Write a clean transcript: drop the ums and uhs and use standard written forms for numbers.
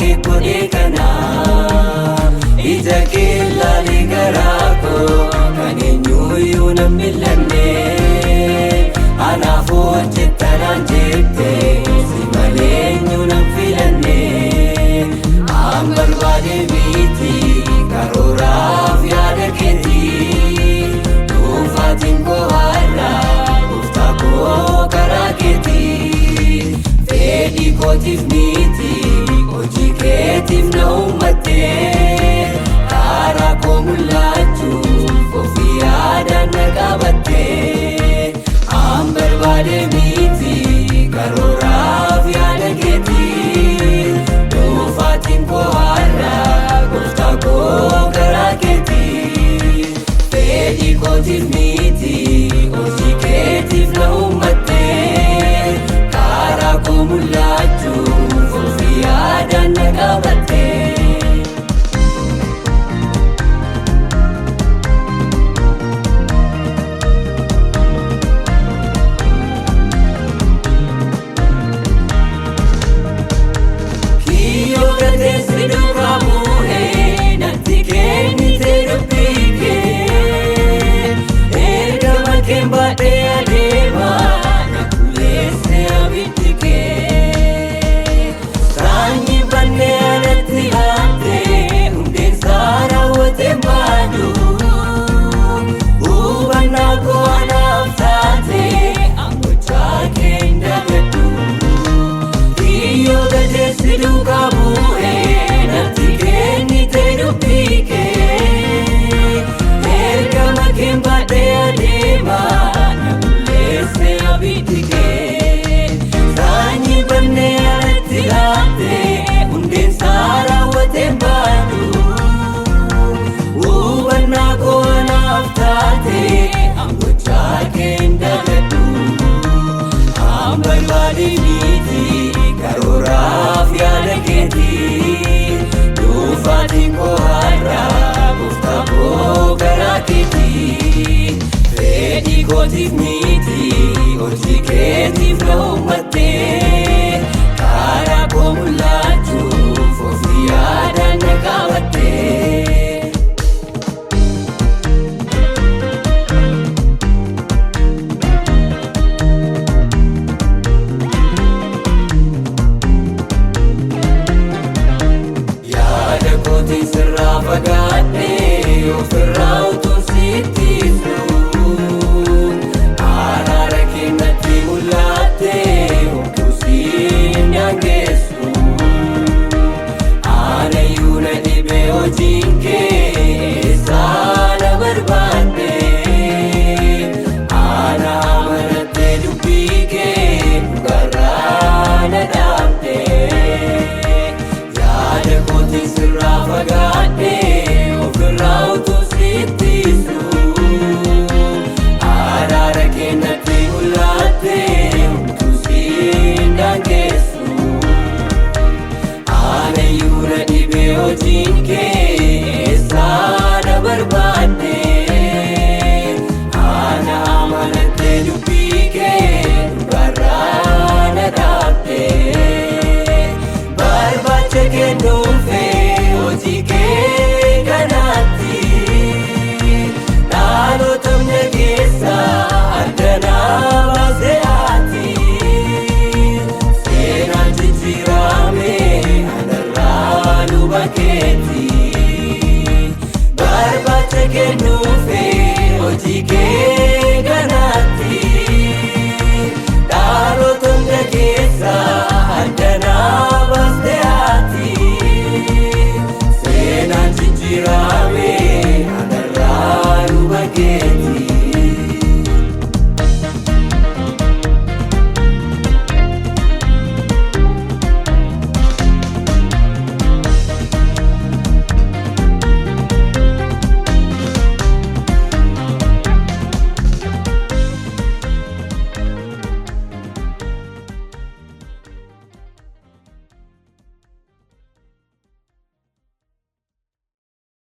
kee godhe kana ija kee ilaalee garaa koo kan eenyuyyuu nan millanne anaaf hojjettanaan jette si malee eenyu nan filanne an barbaade miti karooraaf yaada keetii dhuunfaatiin koo har'a gooftaa koo karaa keetii fedhii kootiif miti hojii keetiif na uummattee karaa koo mul'achuuf ofii yaadaan na qabattee an barbaade miti karooraaf yaada keetii dhuunfaatiin koo har'a gooftaa koo karaa keetii fedhii kootiif miti hojii keetiif na uummattee karaa koo mul'achuuf ofii yaadaan na qabattee. Karooraaf yaada keetii dhuunfaatiin koo har'a gooftaa koo karaa keetii fedhii kootiif miti hojii keetiif na uummattee karaa koo mul'achuuf ofii yaadaan na qabattee. Sirraa fagaadhee ofirraa utuu sittiisuu araara keenyatti mul'attee homtuu siin daangessu anayyuu na dhibee hojiin kee eessaa na barbaadde ana amanattee dubbii kee dhugaarraa na dhaabde yaada kootiin sirraa fagaadhee ofirraa utuu sittiisuu araara keenyatti mul'attee homtuu siin daangessu anayyuu na dhibee hojiin kee eessaa na barbaadde ana amanattee dubbii kee dhugaarraa na dhaabde barbaacha kennuufee hojii kee kanaatti dhaalootamna keessa addanaa baase ati seenaan jijjiirame anarraa luba kee